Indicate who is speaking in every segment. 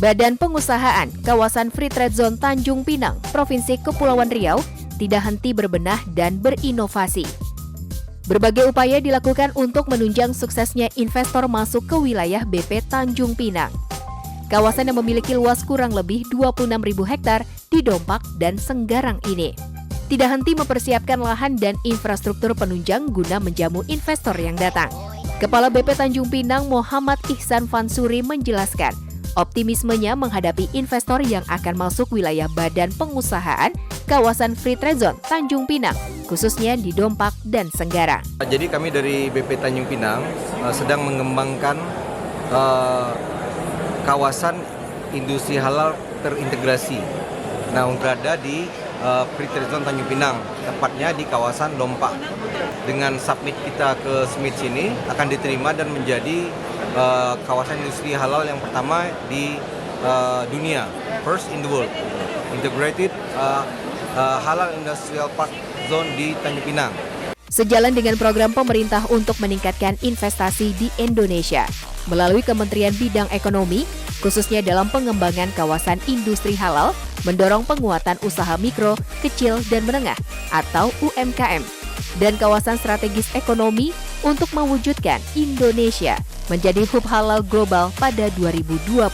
Speaker 1: Badan Pengusahaan Kawasan Free Trade Zone Tanjung Pinang, Provinsi Kepulauan Riau, tidak henti berbenah dan berinovasi. Berbagai upaya dilakukan untuk menunjang suksesnya investor masuk ke wilayah BP Tanjung Pinang. Kawasan yang memiliki luas kurang lebih 26.000 hektar di Dompak dan Senggarang ini tidak henti mempersiapkan lahan dan infrastruktur penunjang guna menjamu investor yang datang. Kepala BP Tanjung Pinang Muhammad Ihsan Fansuri menjelaskan, optimismenya menghadapi investor yang akan masuk wilayah Badan Pengusahaan Kawasan Free Trade Zone Tanjung Pinang, khususnya di Dompak dan Senggarang.
Speaker 2: Jadi kami dari BP Tanjung Pinang sedang mengembangkan kawasan industri halal terintegrasi. Nah, berada di Free Trade Zone Tanjung Pinang, tepatnya di kawasan Dompak. Dengan submit kita ke SMITS ini akan diterima dan menjadi kawasan industri halal yang pertama di dunia, first in the world, integrated halal industrial park zone di Tanjung Pinang.
Speaker 1: Sejalan dengan program pemerintah untuk meningkatkan investasi di Indonesia melalui Kementerian Bidang Ekonomi, khususnya dalam pengembangan kawasan industri halal, mendorong penguatan usaha mikro, kecil, dan menengah atau UMKM, dan kawasan strategis ekonomi untuk mewujudkan Indonesia menjadi hub halal global pada 2024,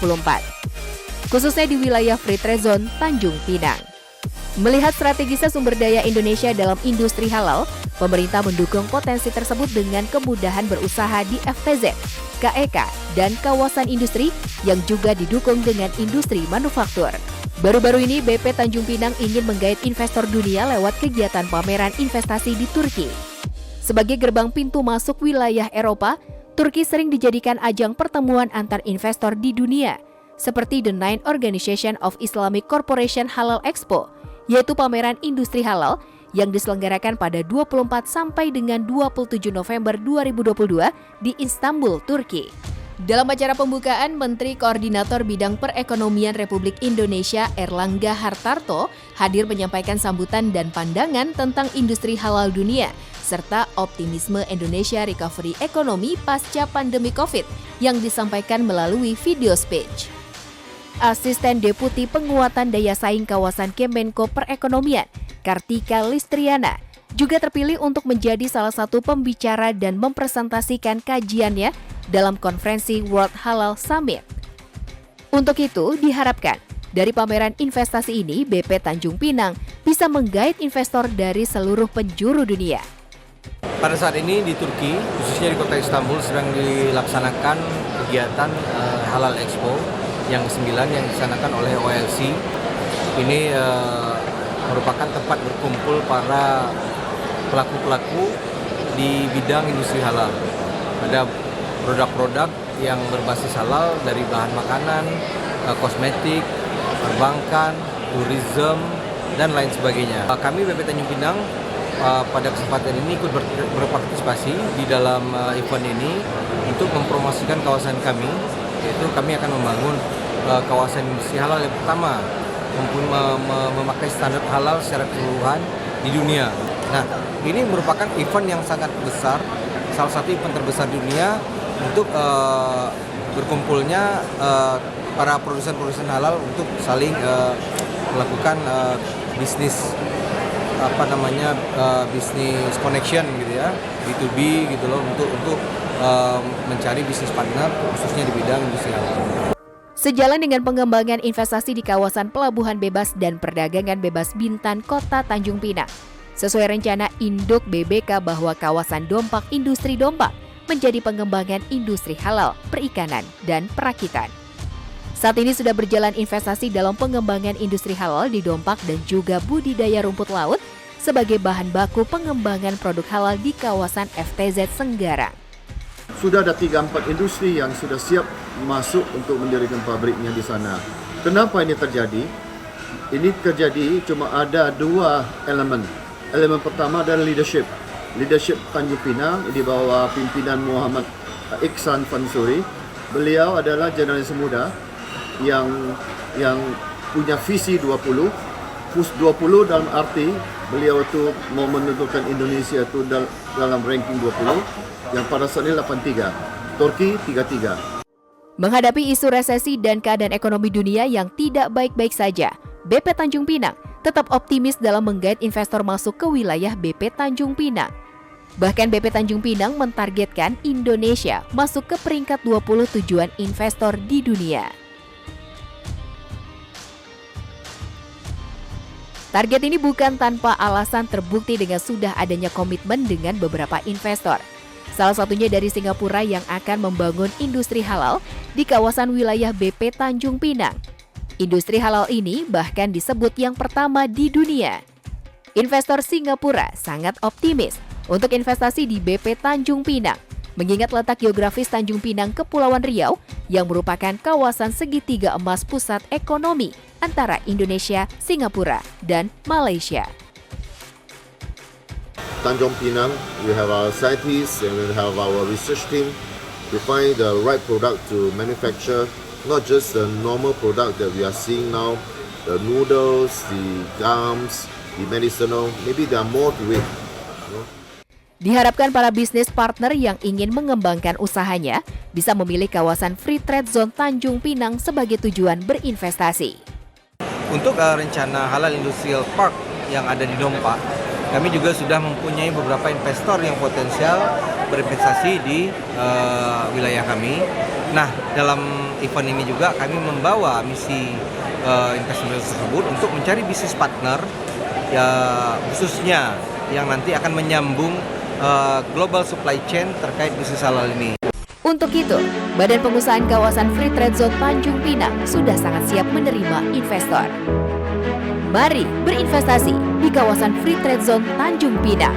Speaker 1: khususnya di wilayah Free Trade Zone Tanjung Pinang. Melihat strategisnya sumber daya Indonesia dalam industri halal, pemerintah mendukung potensi tersebut dengan kemudahan berusaha di FTZ, KEK, dan kawasan industri yang juga didukung dengan industri manufaktur. Baru-baru ini BP Tanjung Pinang ingin menggait investor dunia lewat kegiatan pameran investasi di Turki. Sebagai gerbang pintu masuk wilayah Eropa, Turki sering dijadikan ajang pertemuan antar investor di dunia, seperti The Nine Organization of Islamic Corporation Halal Expo, yaitu pameran industri halal yang diselenggarakan pada 24 sampai dengan 27 November 2022 di Istanbul, Turki. Dalam acara pembukaan, Menteri Koordinator Bidang Perekonomian Republik Indonesia Erlangga Hartarto hadir menyampaikan sambutan dan pandangan tentang industri halal dunia, serta optimisme Indonesia recovery ekonomi pasca pandemi COVID yang disampaikan melalui video speech. Asisten Deputi Penguatan Daya Saing Kawasan Kemenko Perekonomian, Kartika Listriana, juga terpilih untuk menjadi salah satu pembicara dan mempresentasikan kajiannya dalam konferensi World Halal Summit. Untuk itu, diharapkan dari pameran investasi ini, BP Tanjung Pinang bisa menggait investor dari seluruh penjuru dunia.
Speaker 2: Pada saat ini di Turki, khususnya di kota Istanbul, sedang dilaksanakan kegiatan Halal Expo yang ke-9 yang dilaksanakan oleh OLC. Ini merupakan tempat berkumpul para pelaku-pelaku di bidang industri halal. Ada produk-produk yang berbasis halal dari bahan makanan, kosmetik, perbankan, tourism, dan lain sebagainya. Kami BP Tanjung Pinang pada kesempatan ini ikut berpartisipasi di dalam event ini untuk mempromosikan kawasan kami, yaitu kami akan membangun kawasan industri halal yang pertama memakai standar halal secara keseluruhan di dunia. Nah, ini merupakan event yang sangat besar, salah satu event terbesar di dunia untuk berkumpulnya para produsen-produsen halal untuk saling melakukan bisnis bisnis connection gitu ya, B2B gitu loh, untuk mencari bisnis partner khususnya di bidang industri halal.
Speaker 1: Sejalan dengan pengembangan investasi di kawasan Pelabuhan Bebas dan Perdagangan Bebas Bintan, Kota Tanjung Pinang, sesuai rencana Induk BBK bahwa kawasan Dompak Industri Dompak menjadi pengembangan industri halal, perikanan, dan perakitan. Saat ini sudah berjalan investasi dalam pengembangan industri halal di Dompak dan juga budidaya rumput laut sebagai bahan baku pengembangan produk halal di kawasan FTZ Senggarang.
Speaker 3: Sudah ada 3-4 industri yang sudah siap masuk untuk mendirikan pabriknya di sana. Kenapa ini terjadi? Ini terjadi cuma ada 2 elemen. Elemen pertama adalah leadership. Leadership Tanjung Pinang di bawah pimpinan Muhammad Ihsan Fansuri. Beliau adalah jurnalis muda yang punya visi 20 dalam arti beliau itu mau menentukan Indonesia itu dalam ranking 20 yang pada saat ini 83, Turki 33.
Speaker 1: Menghadapi isu resesi dan keadaan ekonomi dunia yang tidak baik-baik saja, BP Tanjung Pinang tetap optimis dalam menggait investor masuk ke wilayah BP Tanjung Pinang. Bahkan BP Tanjung Pinang mentargetkan Indonesia masuk ke peringkat 20 tujuan investor di dunia. Target ini bukan tanpa alasan, terbukti dengan sudah adanya komitmen dengan beberapa investor. Salah satunya dari Singapura yang akan membangun industri halal di kawasan wilayah BP Tanjung Pinang. Industri halal ini bahkan disebut yang pertama di dunia. Investor Singapura sangat optimis untuk investasi di BP Tanjung Pinang, mengingat letak geografis Tanjung Pinang, Kepulauan Riau yang merupakan kawasan segitiga emas pusat ekonomi antara Indonesia, Singapura, dan Malaysia.
Speaker 3: Tanjung Pinang, we have our scientists and we have our research team to find the right product to manufacture, not just the normal product that we are seeing now, the noodles, the gums, the medicinal, maybe there are more to it.
Speaker 1: Diharapkan para bisnis partner yang ingin mengembangkan usahanya bisa memilih kawasan Free Trade Zone Tanjung Pinang sebagai tujuan berinvestasi.
Speaker 2: Untuk rencana Halal Industrial Park yang ada di Dompa, kami juga sudah mempunyai beberapa investor yang potensial berinvestasi di wilayah kami. Nah, dalam event ini juga kami membawa misi investor tersebut untuk mencari bisnis partner, ya, khususnya yang nanti akan menyambung global supply chain terkait bisnis halal ini.
Speaker 1: Untuk itu, Badan Pengusahaan Kawasan Free Trade Zone Tanjung Pinang sudah sangat siap menerima investor. Mari berinvestasi di kawasan Free Trade Zone Tanjung Pinang.